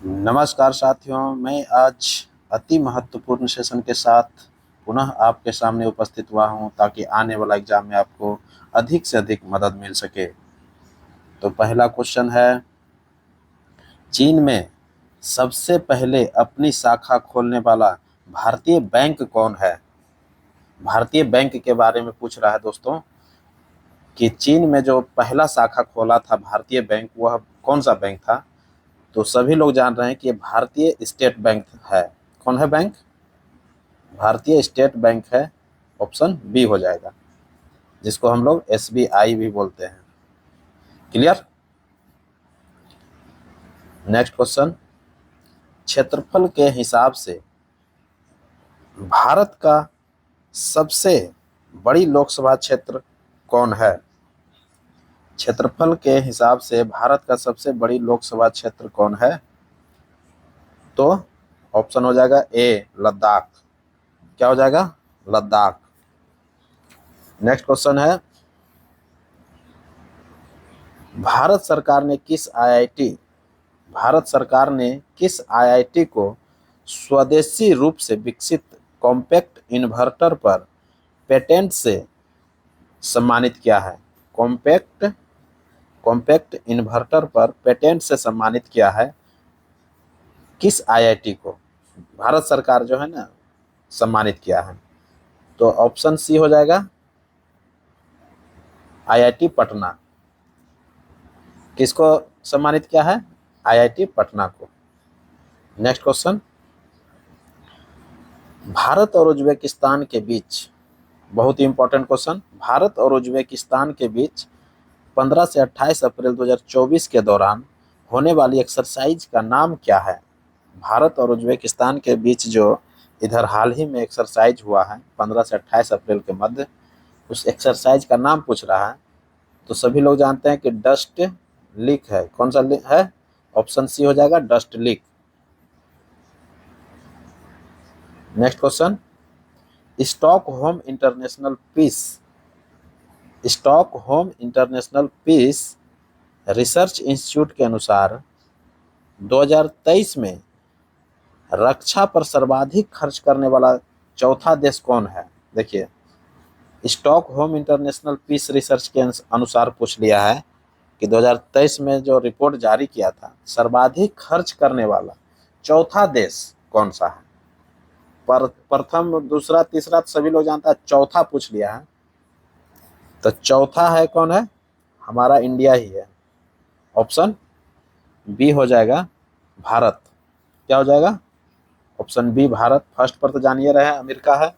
नमस्कार साथियों, मैं आज अति महत्वपूर्ण सेशन के साथ पुनः आपके सामने उपस्थित हुआ हूं ताकि आने वाला एग्जाम में आपको अधिक से अधिक मदद मिल सके। तो पहला क्वेश्चन है, चीन में सबसे पहले अपनी शाखा खोलने वाला भारतीय बैंक कौन है? भारतीय बैंक के बारे में पूछ रहा है दोस्तों कि चीन में जो पहला शाखा खोला था भारतीय बैंक, वह कौन सा बैंक था? तो सभी लोग जान रहे हैं कि ये भारतीय स्टेट बैंक है। कौन है बैंक? भारतीय स्टेट बैंक है। ऑप्शन बी हो जाएगा, जिसको हम लोग एसबीआई भी बोलते हैं। क्लियर? नेक्स्ट क्वेश्चन, क्षेत्रफल के हिसाब से भारत का सबसे बड़ी लोकसभा क्षेत्र कौन है? क्षेत्रफल के हिसाब से भारत का सबसे बड़ी लोकसभा क्षेत्र कौन है? तो ऑप्शन हो जाएगा ए, लद्दाख। क्या हो जाएगा? लद्दाख। नेक्स्ट क्वेश्चन है, भारत सरकार ने किस आईआईटी भारत सरकार ने किस आईआईटी को स्वदेशी रूप से विकसित कॉम्पैक्ट इन्वर्टर पर पेटेंट से सम्मानित किया है? कॉम्पैक्ट कॉम्पैक्ट इन्वर्टर पर पेटेंट से सम्मानित किया है किस आईआईटी को? भारत सरकार जो है ना, सम्मानित किया है। तो ऑप्शन सी हो जाएगा, आईआईटी पटना। किसको सम्मानित किया है? आईआईटी पटना को। नेक्स्ट क्वेश्चन, भारत और उज्बेकिस्तान के बीच, बहुत ही इंपॉर्टेंट क्वेश्चन, भारत और उज्बेकिस्तान के बीच 15 से 28 अप्रैल 2024 के दौरान होने वाली एक्सरसाइज का नाम क्या है? भारत और उज्बेकिस्तान के बीच जो इधर हाल ही में एक्सरसाइज हुआ है 15 से 28 अप्रैल के मध्य, उस एक्सरसाइज का नाम पूछ रहा है। तो सभी लोग जानते हैं कि डस्ट लीक है। कौन सा है? ऑप्शन सी हो जाएगा, dust leak. Next question, Stockholm International Peace Stockholm International Peace Research Institute के अनुसार 2023 में रक्षा पर सर्वाधिक खर्च करने वाला चौथा देश कौन है? देखिए, स्टॉकहोम इंटरनेशनल पीस रिसर्च के अनुसार पूछ लिया है कि 2023 में जो रिपोर्ट जारी किया था, सर्वाधिक खर्च करने वाला चौथा देश कौन सा है? पर प्रथम, दूसरा, तीसरा तो सभी लोग जानता है, चौथा पूछ लिया है। तो चौथा है कौन है? हमारा इंडिया ही है। ऑप्शन बी हो जाएगा, भारत। क्या हो जाएगा? Option B, Bharat. फर्स्ट पर तो जानिए रहे हैं, अमेरिका है।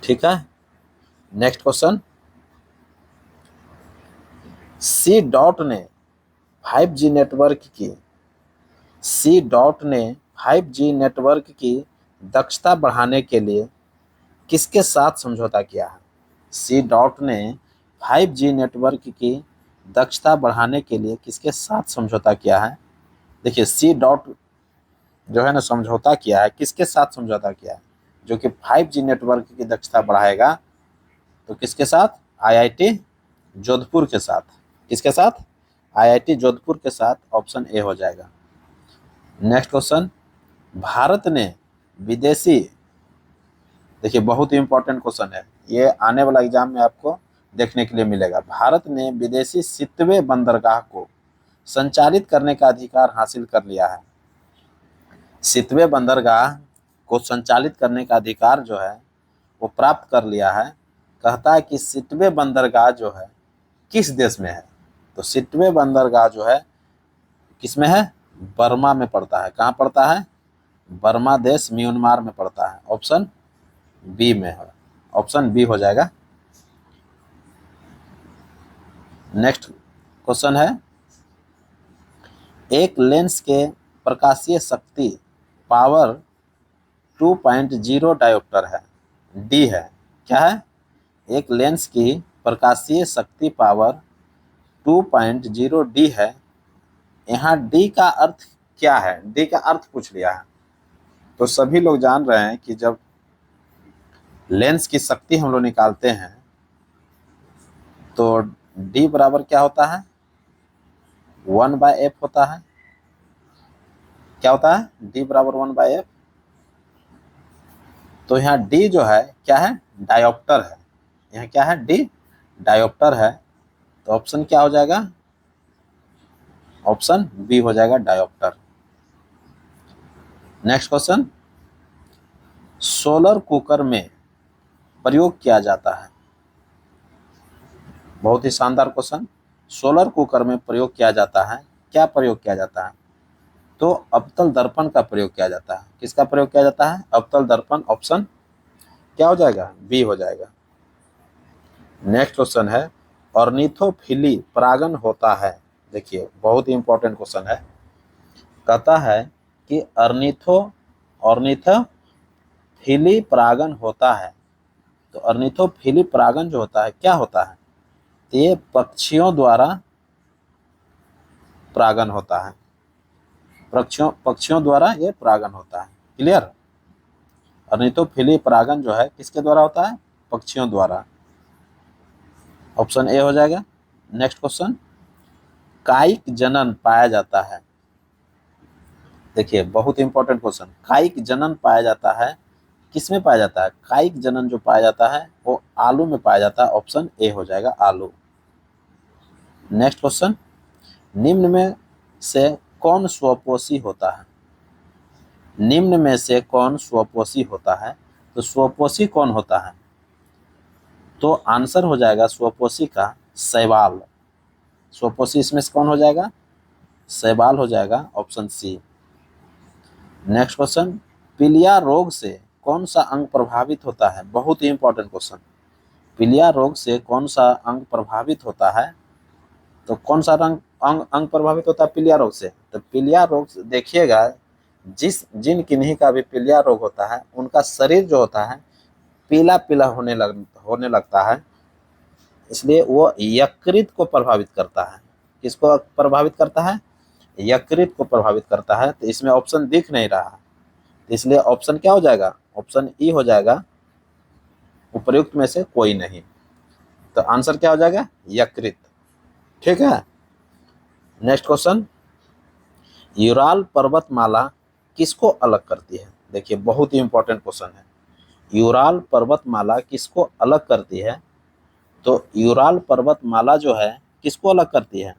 ठीक है। नेक्स्ट क्वेश्चन, सी डॉट ने 5G नेटवर्क की सी डॉट ने 5G नेटवर्क की दक्षता बढ़ाने के लिए किसके साथ समझौता किया है? सी डॉट ने 5G नेटवर्क की दक्षता बढ़ाने के लिए किसके साथ समझौता किया है? देखिए, सी डॉट जो है ना, समझौता किया है, किसके साथ समझौता किया है? जो कि 5G नेटवर्क की दक्षता बढ़ाएगा। तो किसके साथ? आईआईटी जोधपुर के साथ। किसके साथ? आईआईटी जोधपुर के साथ। ऑप्शन ए हो जाएगा। नेक्स्ट क्वेश्चन, भारत ने विदेशी, देखिए बहुत ही इंपॉर्टेंट क्वेश्चन है ये, आने वाला एग्जाम में आपको देखने के लिए मिलेगा। भारत ने विदेशी सितवे बंदरगाह को संचालित करने का अधिकार हासिल कर लिया है। सितवे बंदरगाह को संचालित करने का अधिकार जो है वो प्राप्त कर लिया है। कहता है कि सितवे बंदरगाह जो है किस देश में है? तो सितवे बंदरगाह जो है किस में है? बर्मा में पड़ता है। कहाँ पड़ता है? बर्मा देश, म्यांमार में पड़ता है। ऑप्शन बी में है। ऑप्शन बी हो जाएगा। नेक्स्ट क्वेश्चन है, एक लेंस के प्रकाशीय शक्ति पावर 2.0 डायोप्टर है। डी है। क्या है? एक लेंस की प्रकाशीय शक्ति पावर 2.0 डी है। यहाँ डी का अर्थ क्या है? डी का अर्थ पूछ लिया है। तो सभी लोग जान रहे हैं कि जब लेंस की शक्ति हम लोग निकालते हैं तो डी बराबर क्या होता है? 1/f होता है। क्या होता है? D बराबर 1/f। तो यहाँ D जो है क्या है? डायोप्टर है। यहाँ क्या है? D डायोप्टर है। तो ऑप्शन क्या हो जाएगा? ऑप्शन बी हो जाएगा, dioptre. Next question, solar cooker में प्रयोग किया जाता है। बहुत ही शानदार क्वेश्चन। सोलर कुकर में प्रयोग किया जाता है, क्या प्रयोग किया जाता है? तो अवतल दर्पण का प्रयोग किया जाता है। किसका प्रयोग किया जाता है? अवतल दर्पण। ऑप्शन क्या हो जाएगा? बी हो जाएगा। नेक्स्ट क्वेश्चन है, ऑर्निथोफिली परागण होता है। देखिए बहुत ही इंपॉर्टेंट क्वेश्चन है। कहता है कि ऑर्निथोफिली परागण होता है। तो ऑर्निथोफिली परागण जो होता है क्या होता है? तो ये पक्षियों द्वारा परागण होता है। पक्षियों द्वारा ये परागण होता है। क्लियर? ऑर्निथोफिली परागण जो है किसके द्वारा होता है? पक्षियों द्वारा। ऑप्शन ए हो जाएगा। नेक्स्ट क्वेश्चन, कायिक जनन पाया जाता है। देखिए बहुत इंपॉर्टेंट क्वेश्चन, कायिक जनन पाया जाता है। किसमें पाया जाता है? कायिक जनन जो पाया जाता है वो आलू में पाया जाता है। ऑप्शन ए हो जाएगा, आलू। नेक्स्ट क्वेश्चन, निम्न में से कौन स्वपोषी होता है? निम्न में से कौन स्वपोषी होता है? तो स्वपोषी कौन होता है? तो आंसर हो जाएगा स्वपोषी का शैवाल। स्वपोषी इसमें से कौन हो जाएगा? शैवाल हो जाएगा। Option C. नेक्स्ट क्वेश्चन, पीलिया रोग से कौन सा अंग प्रभावित होता है? बहुत ही इंपॉर्टेंट क्वेश्चन। पीलिया रोग से कौन सा अंग प्रभावित होता है? तो कौन सा अंग प्रभावित होता है पीलिया रोग से? तो पीलिया रोग से देखिएगा, जिन किन्हीं का भी पीलिया रोग होता है उनका शरीर जो होता है पीला पीला होने लगता है। इसलिए वो यकृत को प्रभावित करता है। किसको प्रभावित करता है? यकृत को प्रभावित करता है। तो इसमें ऑप्शन दिख नहीं रहा है, तो इसलिए ऑप्शन क्या हो जाएगा? ऑप्शन ई हो जाएगा, उपर्युक्त में से कोई नहीं। तो आंसर क्या हो जाएगा? यकृत। ठीक है। नेक्स्ट क्वेश्चन, यूराल पर्वतमाला किसको अलग करती है? देखिए बहुत ही इंपॉर्टेंट क्वेश्चन है। यूराल पर्वतमाला किसको अलग करती है? तो यूराल पर्वतमाला जो है किसको अलग करती है?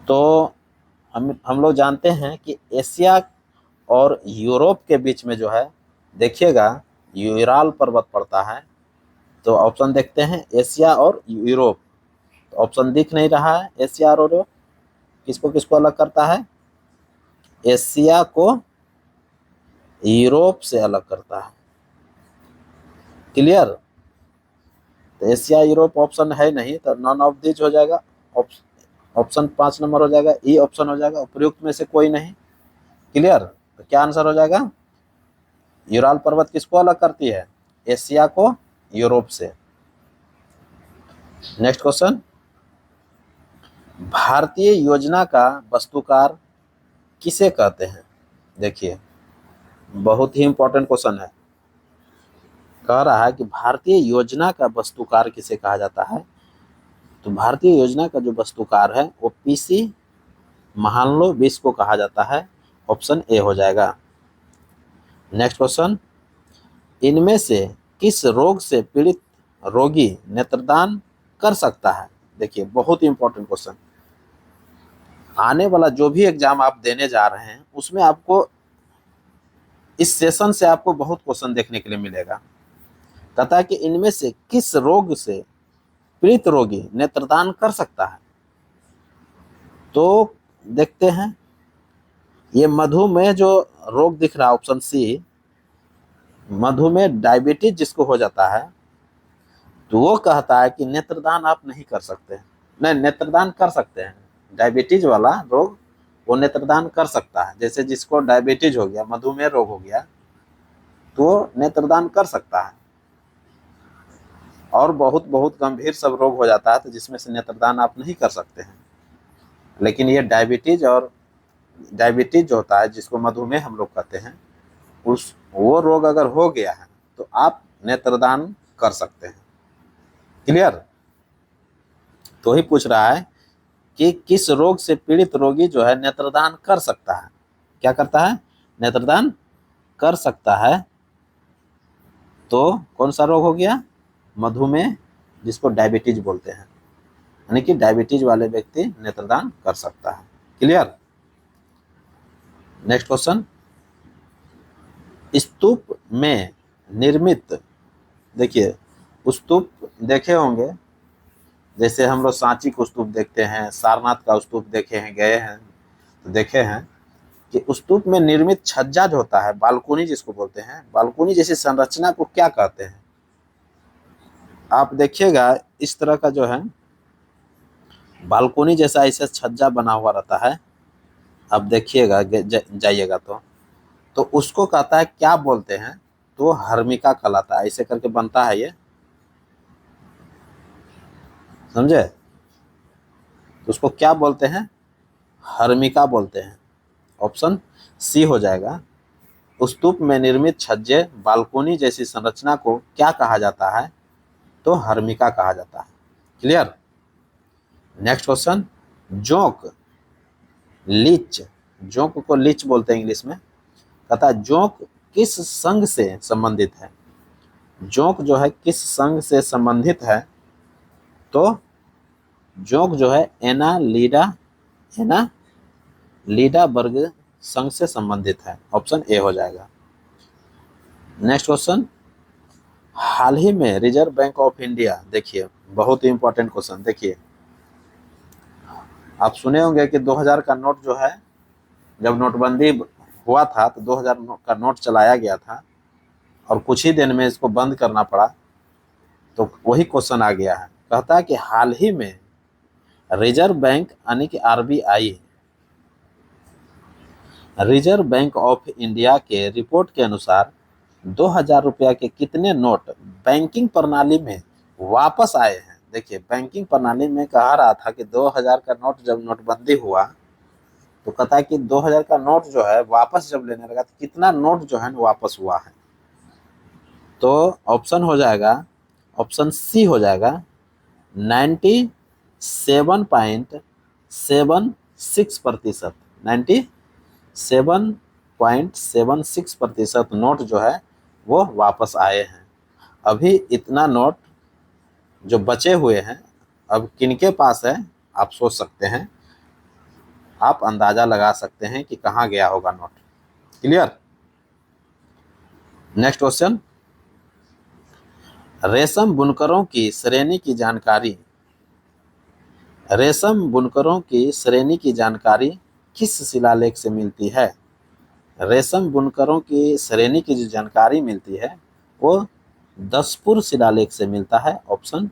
तो हम लोग जानते हैं कि एशिया और यूरोप के बीच में जो है देखिएगा यूराल पर्वत पड़ता है। तो ऑप्शन देखते हैं, एशिया और यूरोप। तो ऑप्शन दिख नहीं रहा है। एशिया और यूरोप किसको किसको अलग करता है? एशिया को यूरोप से अलग करता है। क्लियर? तो एशिया यूरोप ऑप्शन है नहीं, तो नॉन ऑफ दिस हो जाएगा। ऑप्शन 5 नंबर हो जाएगा, ई ऑप्शन हो जाएगा, उपयुक्त में से कोई नहीं। क्लियर? तो क्या आंसर हो जाएगा? यूराल पर्वत किसको अलग करती है? एशिया को यूरोप से। नेक्स्ट क्वेश्चन, भारतीय योजना का वस्तुकार किसे कहते हैं? देखिए बहुत ही इंपॉर्टेंट क्वेश्चन है। कह रहा है कि भारतीय योजना का वस्तुकार किसे कहा जाता है? तो भारतीय योजना का जो वस्तुकार है वो पीसी महालनोबिस को कहा जाता है। ऑप्शन ए हो जाएगा। नेक्स्ट क्वेश्चन, इनमें से किस रोग से पीड़ित रोगी नेत्रदान कर सकता है? देखिए बहुत ही इंपॉर्टेंट क्वेश्चन। आने वाला जो भी एग्जाम आप देने जा रहे हैं उसमें आपको इस सेशन से आपको बहुत क्वेश्चन देखने के लिए मिलेगा। कहता है कि इनमें से किस रोग से पीड़ित रोगी नेत्रदान कर सकता है? तो देखते हैं, ये मधुमेह जो रोग दिख रहा है, ऑप्शन सी, मधुमेह डायबिटीज जिसको हो जाता है, तो वो कहता है कि नेत्रदान आप नहीं कर सकते। नहीं, नेत्रदान कर सकते हैं। डायबिटीज वाला रोग वो नेत्रदान कर सकता है। जैसे जिसको डायबिटीज हो गया, मधुमेह रोग हो गया, तो नेत्रदान कर सकता है। और बहुत बहुत गंभीर सब रोग हो जाता है तो जिसमें से नेत्रदान आप नहीं कर सकते हैं। लेकिन ये डायबिटीज जो होता है जिसको मधुमेह हम लोग कहते हैं, वो रोग अगर हो गया है तो आप नेत्रदान कर सकते हैं। क्लियर? तो ही पूछ रहा है कि किस रोग से पीड़ित रोगी जो है नेत्रदान कर सकता है। क्या करता है? नेत्रदान कर सकता है। तो कौन सा रोग हो गया? मधुमेह, जिसको डायबिटीज बोलते हैं, यानी कि डायबिटीज वाले व्यक्ति नेत्रदान कर सकता है। क्लियर? नेक्स्ट क्वेश्चन, स्तूप में निर्मित, देखिए स्तूप देखे होंगे, जैसे हम लोग सांची का स्तूप देखते हैं, सारनाथ का स्तूप देखे हैं, गए हैं तो देखे हैं कि स्तूप में निर्मित छज्जा जो होता है, बालकोनी जिसको बोलते हैं, बालकोनी जैसी संरचना को क्या कहते हैं? आप देखिएगा इस तरह का जो है बालकोनी जैसा ऐसे छज्जा बना हुआ रहता है, आप देखिएगा जाइएगा तो उसको कहता है, क्या बोलते हैं? तो हर्मिका कहलाता है। ऐसे करके बनता है ये, समझे? तो उसको क्या बोलते हैं? हर्मिका बोलते हैं। ऑप्शन सी हो जाएगा। स्तूप में निर्मित छज्जे बालकोनी जैसी संरचना को क्या कहा जाता है? तो हर्मिका कहा जाता है। क्लियर? नेक्स्ट क्वेश्चन, जोंक, लीच, जोंक को लीच बोलते हैं इंग्लिश में, कहता है जोंक किस संघ से संबंधित है? जोंक जो है किस संघ से संबंधित है? तो जोंक जो है एना लीडा वर्ग संघ से संबंधित है। ऑप्शन ए हो जाएगा। नेक्स्ट क्वेश्चन, हाल ही में रिजर्व बैंक ऑफ इंडिया, देखिए बहुत ही इंपॉर्टेंट क्वेश्चन, देखिए आप सुने होंगे कि 2000 का नोट जो है, जब नोटबंदी हुआ था तो 2000 का नोट चलाया गया था और कुछ ही दिन में इसको बंद करना पड़ा। तो वही क्वेश्चन आ गया है, कहता है कि हाल ही में रिजर्व बैंक यानी कि RBI, reserve bank of India के रिपोर्ट के अनुसार 2000 रुपया के कितने नोट बैंकिंग प्रणाली में वापस आए हैं? देखिए बैंकिंग प्रणाली में कहा रहा था कि 2000 का नोट जब नोटबंदी हुआ तो कहता है कि 2000 का नोट जो है वापस जब लेने लगा तो कितना नोट जो है वापस हुआ है? तो ऑप्शन हो जाएगा, ऑप्शन सी हो जाएगा 97.76%। 97.76% नोट जो है वो वापस आए हैं। अभी इतना नोट जो बचे हुए हैं अब किनके पास है, आप सोच सकते हैं, आप अंदाजा लगा सकते हैं कि कहाँ गया होगा नोट। क्लियर? नेक्स्ट क्वेश्चन, रेशम बुनकरों की श्रेणी की जानकारी, रेशम बुनकरों की श्रेणी की जानकारी किस शिलालेख से मिलती है? रेशम बुनकरों की श्रेणी की जो जानकारी मिलती है वो दसपुर शिलालेख से मिलता है। ऑप्शन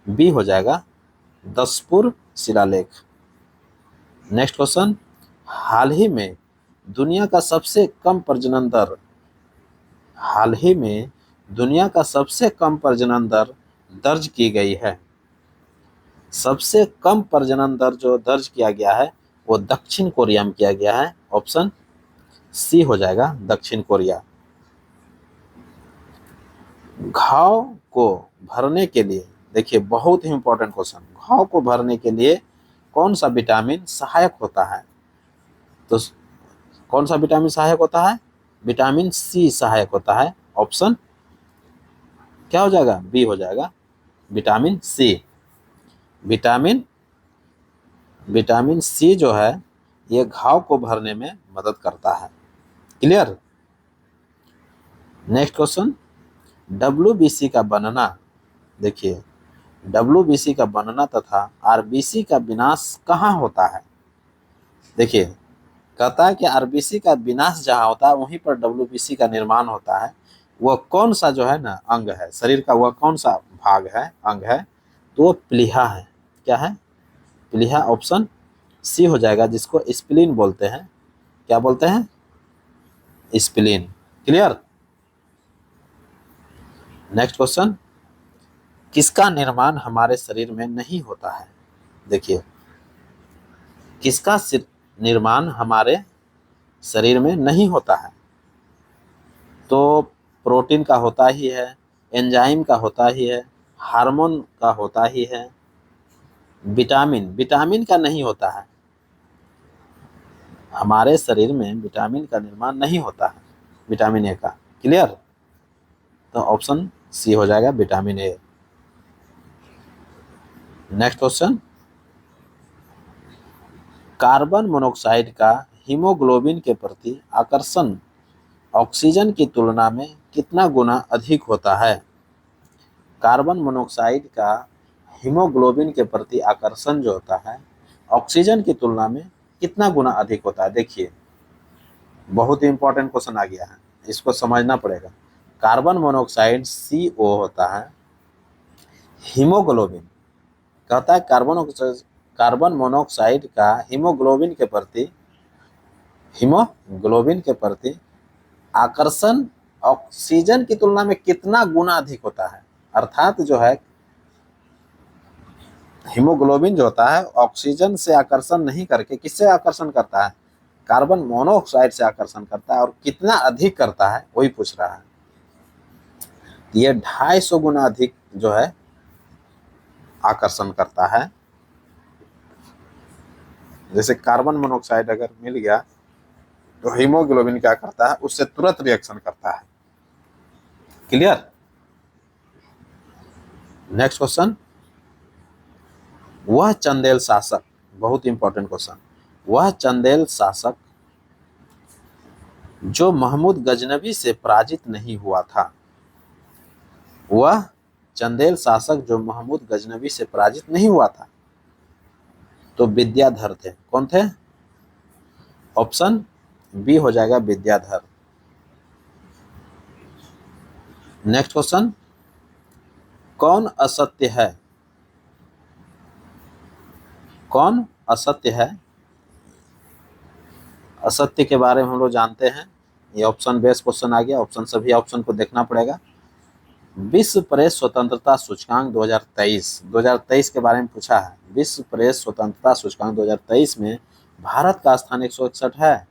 बी हो जाएगा, दसपुर शिलालेख। नेक्स्ट क्वेश्चन, हाल ही में दुनिया का सबसे कम प्रजनन दर, हाल ही में दुनिया का सबसे कम प्रजनन दर दर्ज की गई है। सबसे कम प्रजनन दर जो दर्ज किया गया है वो दक्षिण कोरिया में किया गया है। ऑप्शन सी हो जाएगा, दक्षिण कोरिया। घाव को भरने के लिए, देखिए बहुत ही इंपॉर्टेंट क्वेश्चन, घाव को भरने के लिए कौन सा विटामिन सहायक होता है? तो कौन सा विटामिन सहायक होता है? विटामिन सी सहायक होता है। ऑप्शन क्या हो जाएगा? बी हो जाएगा, विटामिन सी। विटामिन सी जो है ये घाव को भरने में मदद करता है। क्लियर? नेक्स्ट क्वेश्चन, डब्ल्यूबीसी का बनना, देखिए डब्ल्यूबीसी का बनना तथा आरबीसी का विनाश कहाँ होता है? देखिए कहता है कि आरबीसी का विनाश जहाँ होता है वहीं पर डब्ल्यूबीसी का निर्माण होता है। वह कौन सा जो है ना अंग है शरीर का, वह कौन सा भाग है, अंग है? तो वो प्लीहा है। क्या है? प्लीहा। ऑप्शन सी हो जाएगा, जिसको स्प्लीन बोलते हैं। क्या बोलते हैं? स्प्लीन। क्लियर? नेक्स्ट क्वेश्चन, किसका निर्माण हमारे शरीर में नहीं होता है? देखिए किसका निर्माण हमारे शरीर में नहीं होता है? तो प्रोटीन का होता ही है, एंजाइम का होता ही है, हार्मोन का होता ही है, विटामिन विटामिन का नहीं होता है, हमारे शरीर में विटामिन का निर्माण नहीं होता है, विटामिन ए का। क्लियर? तो ऑप्शन सी हो जाएगा vitamin A. Next question, carbon monoxide का हीमोग्लोबिन के प्रति आकर्षण ऑक्सीजन की तुलना में कितना गुना अधिक होता है? कार्बन मोनोऑक्साइड का हीमोग्लोबिन के प्रति आकर्षण जो होता है ऑक्सीजन की तुलना में कितना गुना अधिक होता है? देखिए, बहुत ही इंपॉर्टेंट क्वेश्चन आ गया है, इसको समझना पड़ेगा। कार्बन मोनोऑक्साइड CO होता है, हीमोग्लोबिन कहता है कार्बन मोनोऑक्साइड का हीमोग्लोबिन के प्रति आकर्षण ऑक्सीजन की तुलना में कितना गुना अधिक होता है। अर्थात जो है हीमोग्लोबिन जो होता है ऑक्सीजन से आकर्षण नहीं करके किससे आकर्षण करता है? कार्बन मोनोऑक्साइड से आकर्षण करता है, और कितना अधिक करता है वही पूछ रहा है। ये 250 गुना अधिक जो है आकर्षण करता है। जैसे कार्बन मोनोऑक्साइड अगर मिल गया तो हीमोग्लोबिन क्या करता है? उससे तुरंत रिएक्शन करता है। क्लियर? नेक्स्ट क्वेश्चन, वह चंदेल शासक, बहुत इंपॉर्टेंट क्वेश्चन, वह चंदेल शासक जो महमूद गजनवी से पराजित नहीं हुआ था, वह चंदेल शासक जो महमूद गजनवी से पराजित नहीं हुआ था, तो विद्याधर थे। कौन थे? ऑप्शन बी हो जाएगा विद्याधर। नेक्स्ट क्वेश्चन, कौन असत्य है? कौन असत्य है? असत्य के बारे में हम लोग जानते हैं, ये ऑप्शन बेस्ड क्वेश्चन आ गया, ऑप्शन सभी ऑप्शन को देखना पड़ेगा। विश्व प्रेस स्वतंत्रता सूचकांक 2023 के बारे में पूछा है। विश्व प्रेस स्वतंत्रता सूचकांक 2023 में भारत का स्थान 161 है।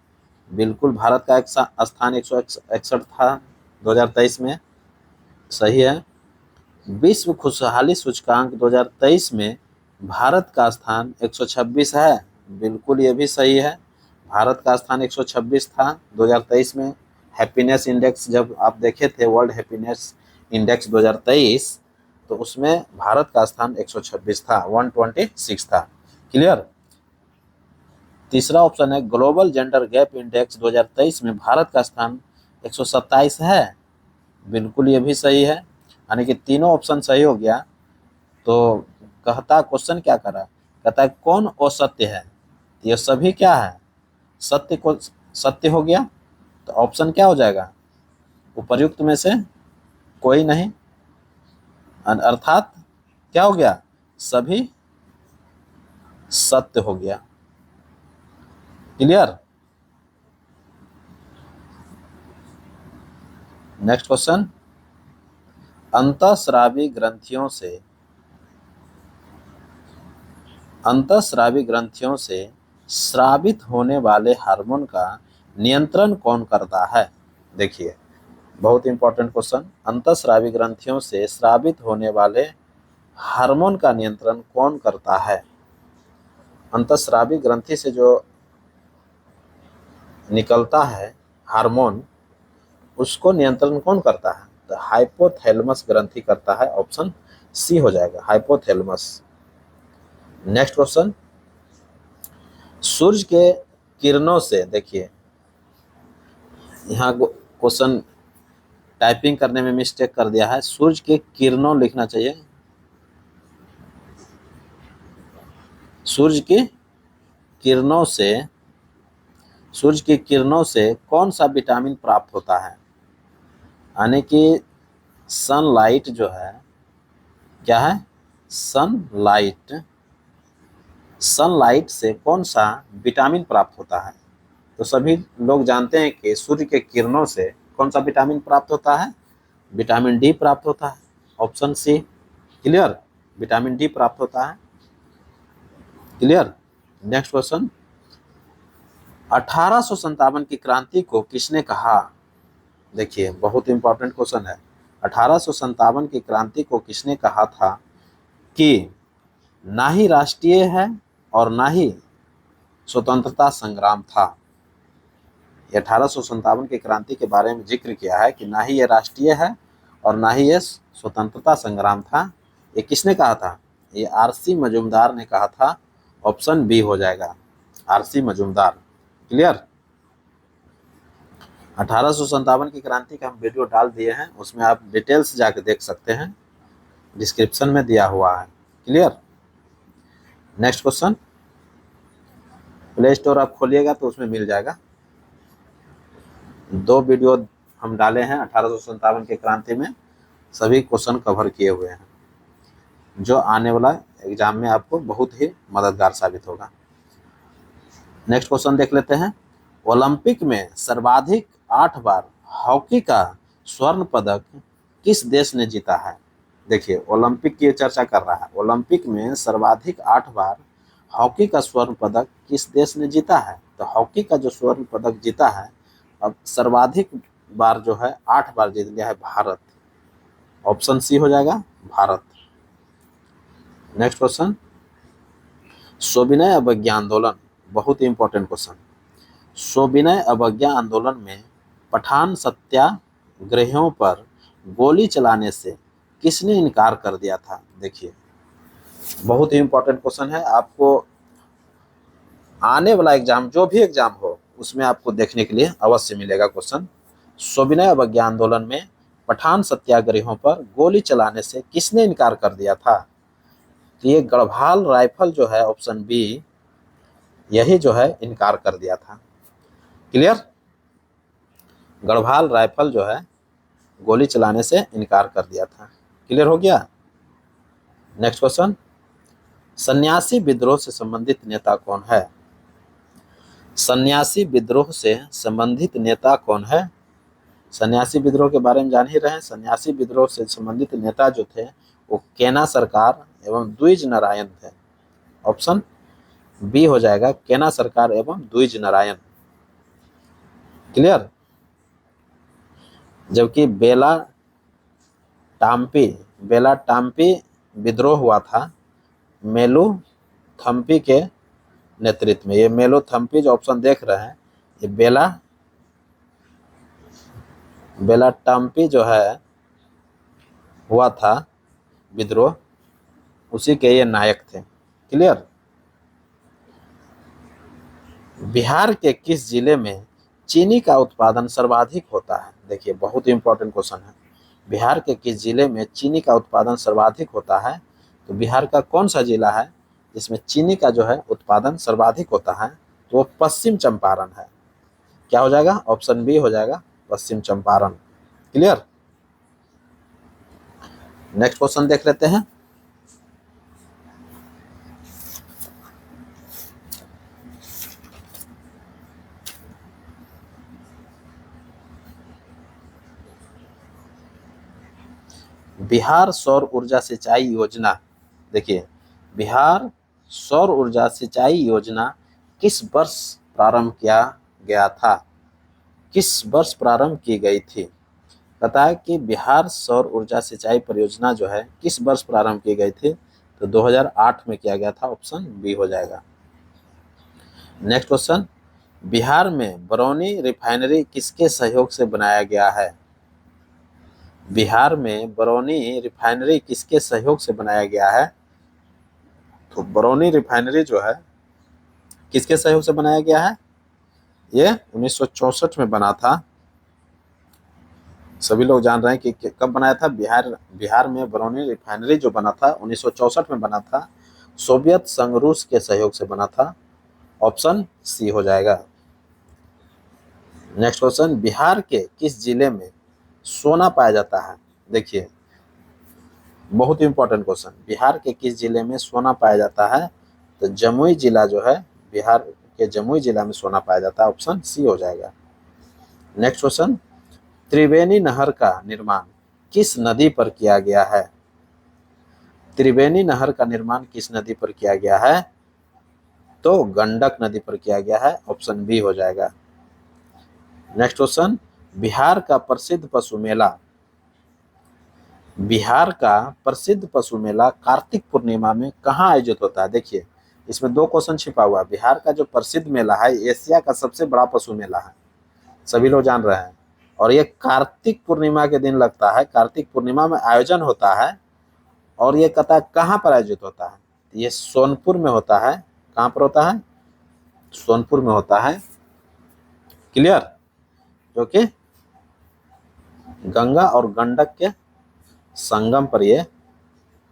बिल्कुल, भारत का स्थान 161 था 2023 में, सही है। विश्व खुशहाली सूचकांक 2023 में भारत का स्थान 126 है। बिल्कुल, ये भी सही है, भारत का स्थान 126 था 2023 में। हैप्पीनेस इंडेक्स जब आप देखे थे, वर्ल्ड हैप्पीनेस इंडेक्स 2023, तो उसमें भारत का स्थान 126 था, 126 था। क्लियर? तीसरा ऑप्शन है ग्लोबल जेंडर गैप इंडेक्स 2023 में भारत का स्थान 127 है। बिल्कुल, ये भी सही है, यानी कि तीनों ऑप्शन सही हो गया। तो कहता क्वेश्चन क्या करा, कहता है कौन असत्य है? ये सभी क्या है? सत्य को सत्य हो गया, तो ऑप्शन क्या हो जाएगा? उपर्युक्त में से कोई नहीं, अर्थात क्या हो गया? सभी सत्य हो गया। क्लियर? नेक्स्ट क्वेश्चन, अंतःस्रावी ग्रंथियों से स्रावित होने वाले हार्मोन का नियंत्रण कौन करता है? देखिए, बहुत इंपॉर्टेंट क्वेश्चन, अंतःस्रावी ग्रंथियों से स्रावित होने वाले हार्मोन का नियंत्रण कौन करता है? अंतःस्रावी ग्रंथि से जो निकलता है हार्मोन, उसको नियंत्रण कौन करता है? तो हाइपोथैलेमस ग्रंथि करता है, ऑप्शन सी हो जाएगा, हाइपोथैलेमस। नेक्स्ट क्वेश्चन, सूर्य के किरणों से, देखिए यहाँ क्वेश्चन टाइपिंग करने में मिस्टेक कर दिया है, सूर्य के किरणों लिखना चाहिए, सूर्य की किरणों से कौन सा विटामिन प्राप्त होता है? यानी कि सनलाइट जो है, क्या है? सनलाइट से कौन सा विटामिन प्राप्त होता है? तो सभी लोग जानते हैं कि सूर्य के किरणों से कौन सा विटामिन प्राप्त होता है? विटामिन डी प्राप्त होता है, option C. Clear? Vitamin D प्राप्त होता है। क्लियर? नेक्स्ट क्वेश्चन, 1857 की क्रांति को किसने कहा? देखिए, बहुत इंपॉर्टेंट क्वेश्चन है। 1857 की क्रांति को किसने कहा था कि ना ही राष्ट्रीय है और ना ही स्वतंत्रता संग्राम था। 1857 की क्रांति के बारे में जिक्र किया है कि ना ही ये राष्ट्रीय है और ना ही ये स्वतंत्रता संग्राम था। ये किसने कहा था? ये आरसी मजूमदार ने कहा था। ऑप्शन बी हो जाएगा, आरसी मजूमदार। क्लियर? 1857 की क्रांति का हम वीडियो डाल दिए हैं, उसमें आप डिटेल्स जाके देख सकते हैं, डिस्क्रिप्शन में दिया हुआ है। Clear? Next question, play store आप खोलिएगा तो उसमें मिल जाएगा। 2 वीडियो हम डाले हैं 1857 की क्रांति में, सभी क्वेश्चन कवर किए हुए हैं, जो आने वाला एग्जाम में आपको बहुत ही मददगार साबित होगा। नेक्स्ट क्वेश्चन देख लेते हैं। ओलंपिक में सर्वाधिक 8 बार हॉकी का स्वर्ण पदक किस देश ने जीता है? देखिए, ओलंपिक की चर्चा कर रहा है। ओलंपिक में सर्वाधिक 8 बार हॉकी का स्वर्ण पदक किस देश ने जीता है? तो हॉकी का जो स्वर्ण पदक जीता है, अब सर्वाधिक बार जो है 8 बार जीत लिया है भारत। ऑप्शन सी हो जाएगा, भारत। नेक्स्ट क्वेश्चन, सविनय अवज्ञा आंदोलन, बहुत ही इंपॉर्टेंट क्वेश्चन। सविनय अवज्ञा आंदोलन में पठान सत्याग्रहियों पर गोली चलाने से किसने इनकार कर दिया था? देखिए, बहुत ही इंपॉर्टेंट क्वेश्चन है। आपको आने वाला एग्जाम, जो भी एग्जाम हो, उसमें आपको देखने के लिए अवश्य मिलेगा क्वेश्चन। सविनय अवज्ञा आंदोलन में पठान सत्याग्रहियों पर गोली चलाने से किसने इनकार कर दिया था? तो ये गढ़वाल राइफल जो है, ऑप्शन बी, यही जो है इनकार कर दिया था। क्लियर? गढ़वाल राइफल जो है गोली चलाने से इनकार कर दिया था। क्लियर हो गया? नेक्स्ट क्वेश्चन, सन्यासी विद्रोह से संबंधित नेता कौन है? सन्यासी विद्रोह से संबंधित नेता कौन है? सन्यासी विद्रोह के बारे में जान ही रहे हैं। सन्यासी विद्रोह से संबंधित नेता जो थे वो केना सरकार एवं द्विज नारायण थे। ऑप्शन बी हो जाएगा, केना सरकार एवं द्विज नारायण। क्लियर? जबकि बेला टाम्पी विद्रोह हुआ था मेलू थम्पी के नेतृत्व में। ये मेलू थम्पी जो ऑप्शन देख रहे हैं, ये बेला टाम्पी जो है हुआ था विद्रोह, उसी के ये नायक थे। क्लियर? बिहार के किस जिले में चीनी का उत्पादन सर्वाधिक होता है? देखिए, बहुत ही इंपॉर्टेंट क्वेश्चन है। बिहार के किस जिले में चीनी का उत्पादन सर्वाधिक होता है? तो बिहार का कौन सा जिला है जिसमें चीनी का जो है उत्पादन सर्वाधिक होता है? तो वो पश्चिम चंपारण है। क्या हो जाएगा? ऑप्शन बी हो जाएगा, पश्चिम चंपारण। क्लियर? नेक्स्ट क्वेश्चन देख लेते हैं। बिहार सौर ऊर्जा सिंचाई योजना, देखिए, बिहार सौर ऊर्जा सिंचाई योजना किस वर्ष प्रारंभ किया गया था? किस वर्ष प्रारंभ की गई थी? पता है कि बिहार सौर ऊर्जा सिंचाई परियोजना जो है किस वर्ष प्रारंभ की गई थी? तो 2008 में किया गया था। ऑप्शन बी हो जाएगा। नेक्स्ट क्वेश्चन, बिहार में बरौनी रिफाइनरी किसके सहयोग से बनाया गया है? बिहार में बरौनी रिफाइनरी किसके सहयोग से बनाया गया है? तो बरौनी रिफाइनरी जो है किसके सहयोग से बनाया गया है? ये 1964 में बना था। सभी लोग जान रहे हैं कि कब बनाया था। बिहार में बरौनी रिफाइनरी जो बना था 1964 में बना था। सोवियत संघ रूस के सहयोग से बना था। ऑप्शन सी हो जाएगा। नेक्स्ट क्वेश्चन, बिहार के किस जिले में सोना पाया जाता है? देखिए, बहुत इंपॉर्टेंट क्वेश्चन। बिहार के किस जिले में सोना पाया जाता है? तो जमुई जिला जो है, बिहार के जमुई जिला में सोना पाया जाता है। ऑप्शन सी हो जाएगा। नेक्स्ट क्वेश्चन, त्रिवेणी नहर का निर्माण किस नदी पर किया गया है? त्रिवेणी नहर का निर्माण किस नदी पर किया गया है? तो गंडक नदी पर किया गया है। ऑप्शन बी हो जाएगा। नेक्स्ट क्वेश्चन, बिहार का प्रसिद्ध पशु मेला, बिहार का प्रसिद्ध पशु मेला कार्तिक पूर्णिमा में कहाँ आयोजित होता है? देखिए, इसमें दो क्वेश्चन छिपा हुआ है। बिहार का जो प्रसिद्ध मेला है, एशिया का सबसे बड़ा पशु मेला है, सभी लोग जान रहे हैं, और ये कार्तिक पूर्णिमा के दिन लगता है। कार्तिक पूर्णिमा में आयोजन होता है, और ये कहता है कहाँ पर आयोजित होता है? ये सोनपुर में होता है। कहाँ पर होता है? सोनपुर में होता है। क्लियर? जो कि गंगा और गंडक के संगम पर ये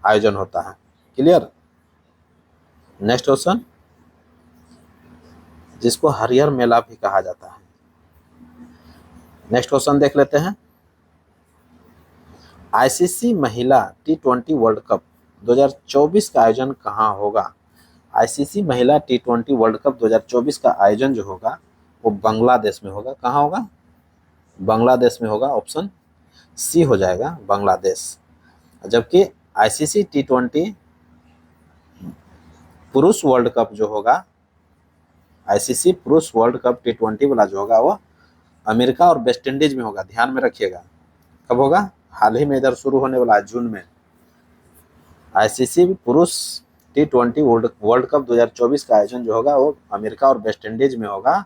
आयोजन होता है। क्लियर? नेक्स्ट क्वेश्चन, जिसको हरिहर मेला भी कहा जाता है। नेक्स्ट क्वेश्चन देख लेते हैं। आईसीसी महिला T20 वर्ल्ड कप 2024 का आयोजन कहाँ होगा? आईसीसी महिला T20 वर्ल्ड कप 2024 का आयोजन जो होगा वो बांग्लादेश में होगा। कहाँ होगा? बांग्लादेश में होगा। ऑप्शन सी हो जाएगा, बांग्लादेश। जबकि आईसीसी T20 पुरुष वर्ल्ड कप जो होगा, आईसीसी पुरुष वर्ल्ड कप T20 वाला जो होगा वो अमेरिका और वेस्ट इंडीज में होगा। ध्यान में रखिएगा। कब होगा? हाल ही में इधर शुरू होने वाला है, जून में। आईसीसी पुरुष T20 वर्ल्ड कप 2024 का आयोजन जो होगा वो अमेरिका और वेस्ट इंडीज में होगा,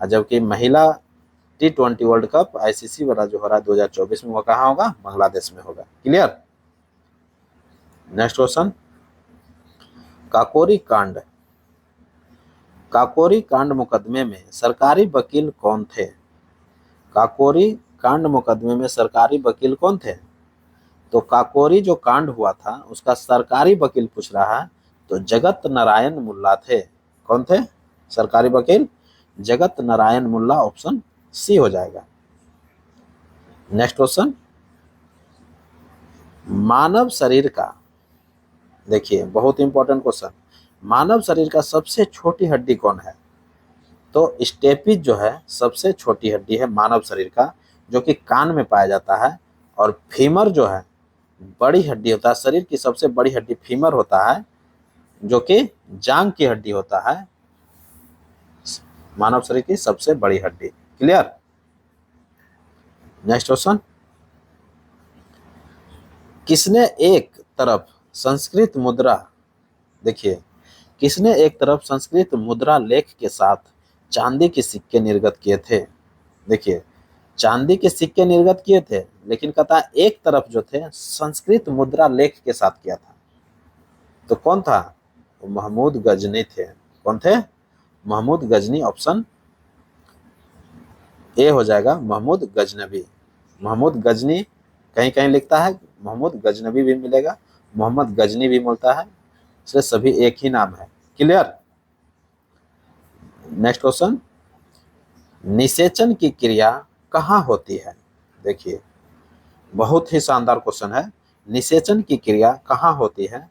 जबकि महिला T20 वर्ल्ड कप आईसीसी वाला जो हो रहा है 2024 में, वो कहाँ होगा? बांग्लादेश में होगा। क्लियर? नेक्स्ट क्वेश्चन, काकोरी कांड। काकोरी कांड मुकदमे में सरकारी वकील कौन थे? काकोरी कांड मुकदमे में सरकारी वकील कौन थे? तो काकोरी जो कांड हुआ था उसका सरकारी वकील पूछ रहा है, तो जगत नारायण मुल्ला थे। कौन थे सरकारी वकील? जगत नारायण मुल्ला। ऑप्शन सी हो जाएगा। नेक्स्ट क्वेश्चन, मानव शरीर का, देखिए बहुत इंपॉर्टेंट क्वेश्चन, मानव शरीर का सबसे छोटी हड्डी कौन है? तो स्टेपिज जो है सबसे छोटी हड्डी है मानव शरीर का, जो कि कान में पाया जाता है। और फीमर जो है बड़ी हड्डी होता है, शरीर की सबसे बड़ी हड्डी फीमर होता है, जो कि जांग की हड्डी होता है, मानव शरीर की सबसे बड़ी हड्डी। क्लियर? नेक्स्ट क्वेश्चन, किसने एक तरफ संस्कृत मुद्रा, देखिए किसने एक तरफ संस्कृत मुद्रा लेख के साथ चांदी के सिक्के निर्गत किए थे? देखिए चांदी के सिक्के निर्गत किए थे, लेकिन कहता है एक तरफ जो थे संस्कृत मुद्रा लेख के साथ किया था। तो कौन था? तो महमूद गजनी थे। कौन थे? महमूद गजनी। ऑप्शन ए हो जाएगा, महमूद गजनबी। महमूद गजनी कहीं कहीं लिखता है, महमूद गजनबी भी मिलेगा, मोहम्मद गजनी भी मिलता है, इसलिए सभी एक ही नाम है। क्लियर? नेक्स्ट क्वेश्चन, निषेचन की क्रिया कहाँ होती है? देखिए बहुत ही शानदार क्वेश्चन है। निषेचन की क्रिया कहाँ होती है?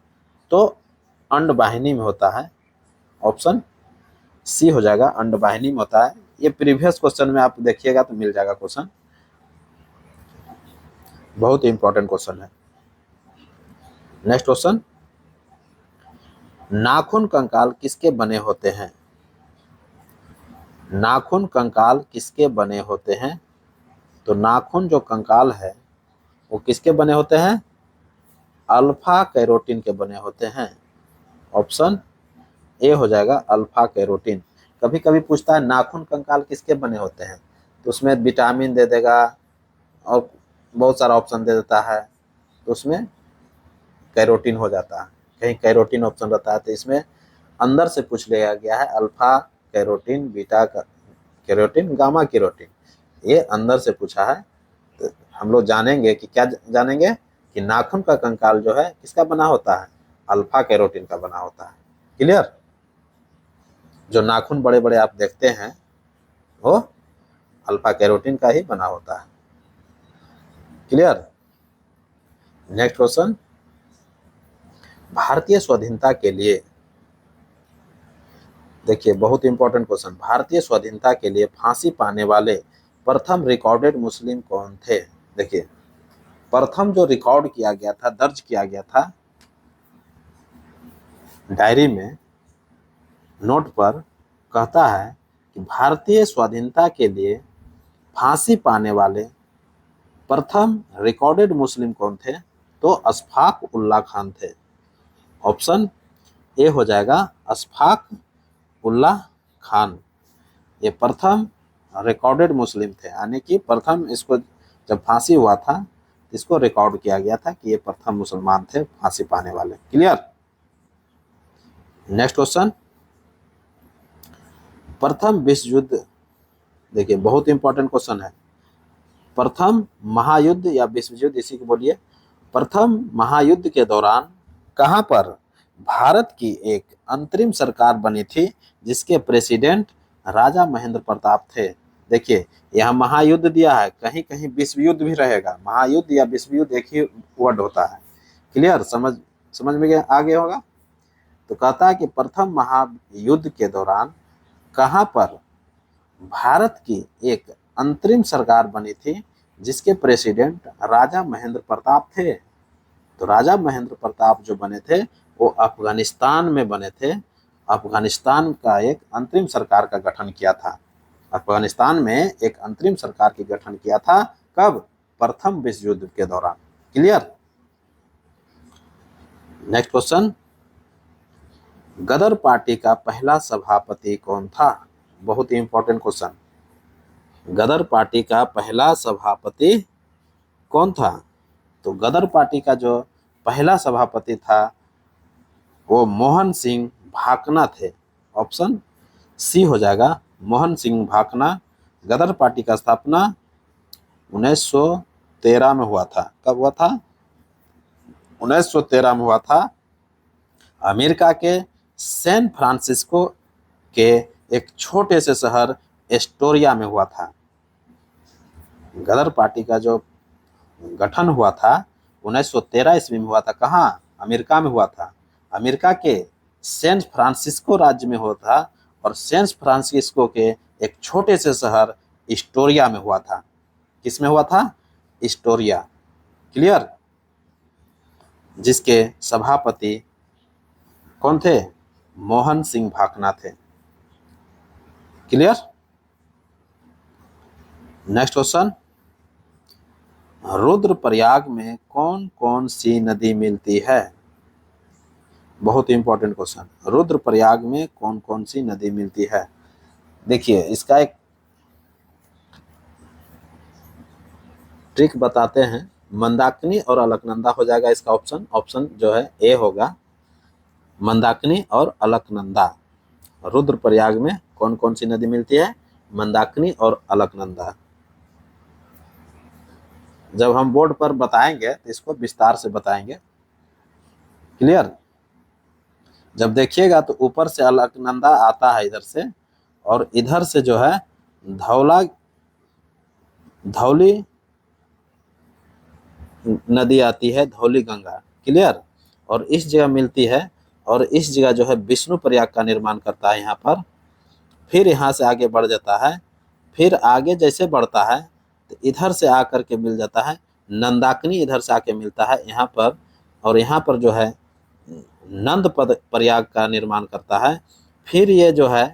तो अंडवाहिनी में होता है। ऑप्शन सी हो जाएगा, अंडवाहिनी में होता है। ये प्रीवियस क्वेश्चन में आप देखिएगा तो मिल जाएगा क्वेश्चन, बहुत ही इंपॉर्टेंट क्वेश्चन है। नेक्स्ट क्वेश्चन, नाखून कंकाल किसके बने होते हैं? नाखून कंकाल किसके बने होते हैं? तो नाखून जो कंकाल है वो किसके बने होते हैं? अल्फा कैरोटीन के बने होते हैं। ऑप्शन ए हो जाएगा, अल्फा कैरोटीन। कभी कभी पूछता है नाखून कंकाल किसके बने होते हैं, तो उसमें विटामिन दे देगा और बहुत सारा ऑप्शन दे देता है, तो उसमें कैरोटीन हो जाता है। कहीं कैरोटीन ऑप्शन रहता है, तो इसमें अंदर से पूछ लिया गया है alpha carotene, beta carotene, gamma carotene, ये अंदर से पूछा है। तो हम लोग जानेंगे कि क्या जानेंगे कि नाखून का कंकाल जो है किसका बना होता है? अल्फा कैरोटीन का बना होता है। क्लियर? जो नाखून बड़े बड़े आप देखते हैं वो अल्फा कैरोटीन का ही बना होता है। क्लियर? नेक्स्ट क्वेश्चन, भारतीय स्वाधीनता के लिए, देखिए बहुत इंपॉर्टेंट क्वेश्चन, भारतीय स्वाधीनता के लिए फांसी पाने वाले प्रथम रिकॉर्डेड मुस्लिम कौन थे? देखिए प्रथम जो रिकॉर्ड किया गया था, दर्ज किया गया था डायरी में, नोट पर कहता है कि भारतीय स्वाधीनता के लिए फांसी पाने वाले प्रथम रिकॉर्डेड मुस्लिम कौन थे? तो अशफाक उल्लाह खान थे। ऑप्शन ए हो जाएगा अशफाक उल्लाह खान। ये प्रथम रिकॉर्डेड मुस्लिम थे, यानी कि प्रथम इसको जब फांसी हुआ था इसको रिकॉर्ड किया गया था कि ये प्रथम मुसलमान थे फांसी पाने वाले। क्लियर। नेक्स्ट क्वेश्चन, प्रथम विश्व युद्ध, देखिए बहुत इंपॉर्टेंट क्वेश्चन है। प्रथम महायुद्ध या विश्व युद्ध, इसी को बोलिए। प्रथम महायुद्ध के दौरान कहां पर भारत की एक अंतरिम सरकार बनी थी जिसके प्रेसिडेंट राजा महेंद्र प्रताप थे। देखिए यह महायुद्ध दिया है, कहीं कहीं विश्व युद्ध भी रहेगा। महायुद्ध या विश्व युद्ध एक ही वर्ड होता है। क्लियर, समझ में आ गया होगा। तो कहता है कि प्रथम महायुद्ध के दौरान कहां पर भारत की एक अंतरिम सरकार बनी थी जिसके प्रेसिडेंट राजा महेंद्र प्रताप थे। तो राजा महेंद्र प्रताप जो बने थे वो अफगानिस्तान में बने थे। अफगानिस्तान का एक अंतरिम सरकार का गठन किया था। अफगानिस्तान में एक अंतरिम सरकार की गठन किया था। कब? प्रथम विश्व युद्ध के दौरान। क्लियर। नेक्स्ट क्वेश्चन, गदर पार्टी का पहला सभापति कौन था? बहुत ही इंपॉर्टेंट क्वेश्चन। गदर पार्टी का पहला सभापति कौन था? तो गदर पार्टी का जो पहला सभापति था वो मोहन सिंह भाकना थे। ऑप्शन सी हो जाएगा मोहन सिंह भाकना। गदर पार्टी का स्थापना 1913 में हुआ था। कब हुआ था? 1913 में हुआ था। अमेरिका के सैन फ्रांसिस्को के एक छोटे से शहर एस्टोरिया में हुआ था। गदर पार्टी का जो गठन हुआ था 1913 ईस्वी में हुआ था। कहाँ? अमेरिका में हुआ था। अमेरिका के सैन फ्रांसिस्को राज्य में हुआ था और सैन फ्रांसिस्को के एक छोटे से शहर एस्टोरिया में हुआ था। किस में हुआ था? एस्टोरिया। क्लियर। जिसके सभापति कौन थे? मोहन सिंह भाकना थे। क्लियर। नेक्स्ट क्वेश्चन, रुद्रप्रयाग में कौन कौन सी नदी मिलती है? बहुत इंपॉर्टेंट क्वेश्चन। रुद्रप्रयाग में कौन कौन सी नदी मिलती है? देखिए इसका एक ट्रिक बताते हैं। मंदाकिनी और अलकनंदा हो जाएगा इसका ऑप्शन। ऑप्शन जो है ए होगा, मंदाकिनी और अलकनंदा। रुद्रप्रयाग में कौन कौन सी नदी मिलती है? मंदाकिनी और अलकनंदा। जब हम बोर्ड पर बताएंगे तो इसको विस्तार से बताएंगे। क्लियर। जब देखिएगा तो ऊपर से अलकनंदा आता है इधर से, और इधर से जो है धौली नदी आती है, धौली गंगा। क्लियर। और इस जगह मिलती है, और इस जगह जो है विष्णु प्रयाग का निर्माण करता है यहाँ पर। फिर यहाँ से आगे बढ़ जाता है। फिर आगे जैसे बढ़ता है तो इधर से आकर के मिल जाता है नंदाकिनी, इधर से आके मिलता है यहाँ पर, और यहाँ पर जो है नंद प्रयाग का निर्माण करता है। फिर ये जो है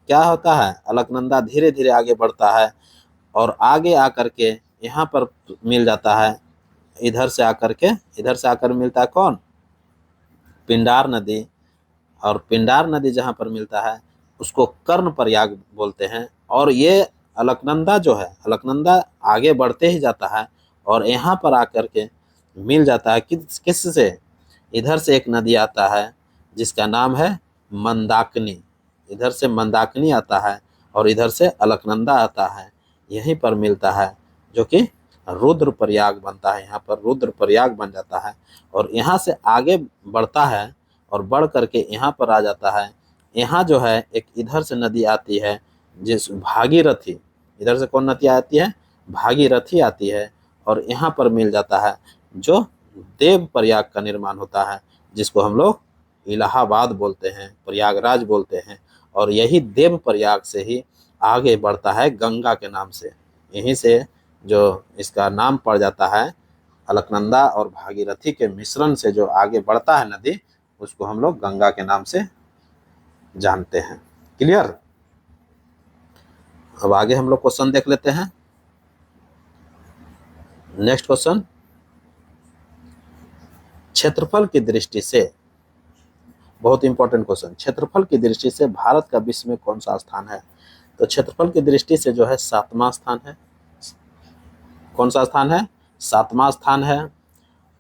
क्या होता है, अलकनंदा धीरे धीरे आगे बढ़ता है और आगे आकर के यहाँ पर मिल जाता है। इधर से आकर मिलता है कौन? पिंडार नदी। और पिंडार नदी जहाँ पर मिलता है उसको कर्ण प्रयाग बोलते हैं। और ये अलकनंदा जो है, अलकनंदा आगे बढ़ते ही जाता है और यहाँ पर आकर के मिल जाता है किस से? इधर से एक नदी आता है जिसका नाम है मंदाकिनी। इधर से मंदाकिनी आता है और इधर से अलकनंदा आता है, यहीं पर मिलता है, जो कि रुद्रप्रयाग बनता है। यहाँ पर रुद्रप्रयाग बन जाता है और यहाँ से आगे बढ़ता है और बढ़ करके यहाँ पर आ जाता है। यहाँ जो है एक इधर से नदी आती है जिस भागीरथी। इधर से कौन नदी आती है? भागीरथी आती है और यहाँ पर मिल जाता है जो देव प्रयाग का निर्माण होता है, जिसको हम लोग इलाहाबाद बोलते हैं, प्रयागराज बोलते हैं। और यही देव प्रयाग से ही आगे बढ़ता है गंगा के नाम से। यहीं से जो इसका नाम पड़ जाता है, अलकनंदा और भागीरथी के मिश्रण से जो आगे बढ़ता है नदी, उसको हम लोग गंगा के नाम से जानते हैं। क्लियर। अब आगे हम लोग क्वेश्चन देख लेते हैं। नेक्स्ट क्वेश्चन, क्षेत्रफल की दृष्टि से, बहुत इंपॉर्टेंट क्वेश्चन, क्षेत्रफल की दृष्टि से भारत का विश्व में कौन सा स्थान है? तो क्षेत्रफल की दृष्टि से जो है 7वां स्थान है। कौन सा स्थान है? 7वां स्थान है।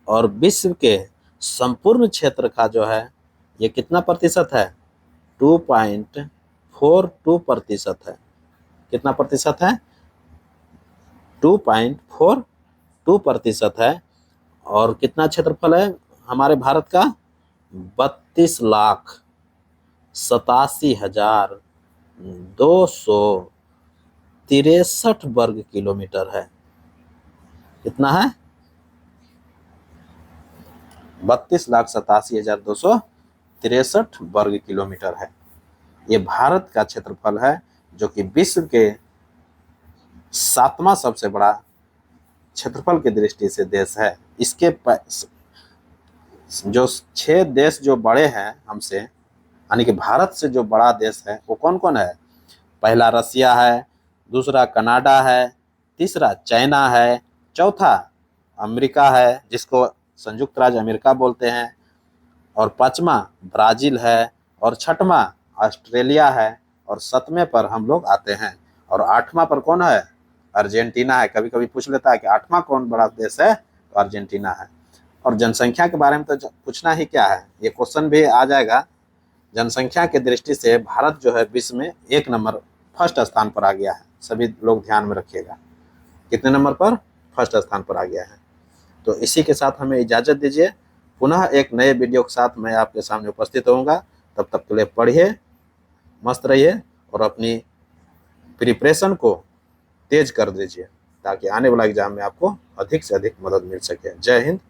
और विश्व के संपूर्ण क्षेत्र का जो है ये कितना प्रतिशत है? 2.42% है। कितना प्रतिशत है? 2.42% है। और कितना क्षेत्रफल है हमारे भारत का? 32,87,263 वर्ग किलोमीटर है। कितना है? 32,87,263 वर्ग किलोमीटर है। ये भारत का क्षेत्रफल है, जो कि विश्व के 7वां सबसे बड़ा क्षेत्रफल की दृष्टि से देश है। इसके जो 6 देश जो बड़े हैं हमसे, यानी कि भारत से जो बड़ा देश है वो कौन कौन है? पहला रसिया है, दूसरा कनाडा है, तीसरा चाइना है, चौथा अमेरिका है जिसको संयुक्त राज्य अमेरिका बोलते हैं, और 5वां ब्राजील है, और 6वां ऑस्ट्रेलिया है, और 7वें पर हम लोग आते हैं, और 8वां पर कौन है? अर्जेंटीना है। कभी कभी पूछ लेता है कि 8वां कौन बड़ा देश है? तो अर्जेंटीना है। और जनसंख्या के बारे में तो पूछना ही क्या है, ये क्वेश्चन भी आ जाएगा। जनसंख्या की दृष्टि से भारत जो है विश्व में 1 नंबर फर्स्ट स्थान पर आ गया है। सभी लोग ध्यान में रखिएगा, कितने नंबर पर? फर्स्ट स्थान पर आ गया है। तो इसी के साथ हमें इजाज़त दीजिए। पुनः एक नए वीडियो के साथ मैं आपके सामने उपस्थित होऊंगा। तब तक के लिए पढ़िए, मस्त रहिए और अपनी प्रिपरेशन को तेज कर दीजिए, ताकि आने वाला एग्जाम में आपको अधिक से अधिक मदद मिल सके। जय हिंद,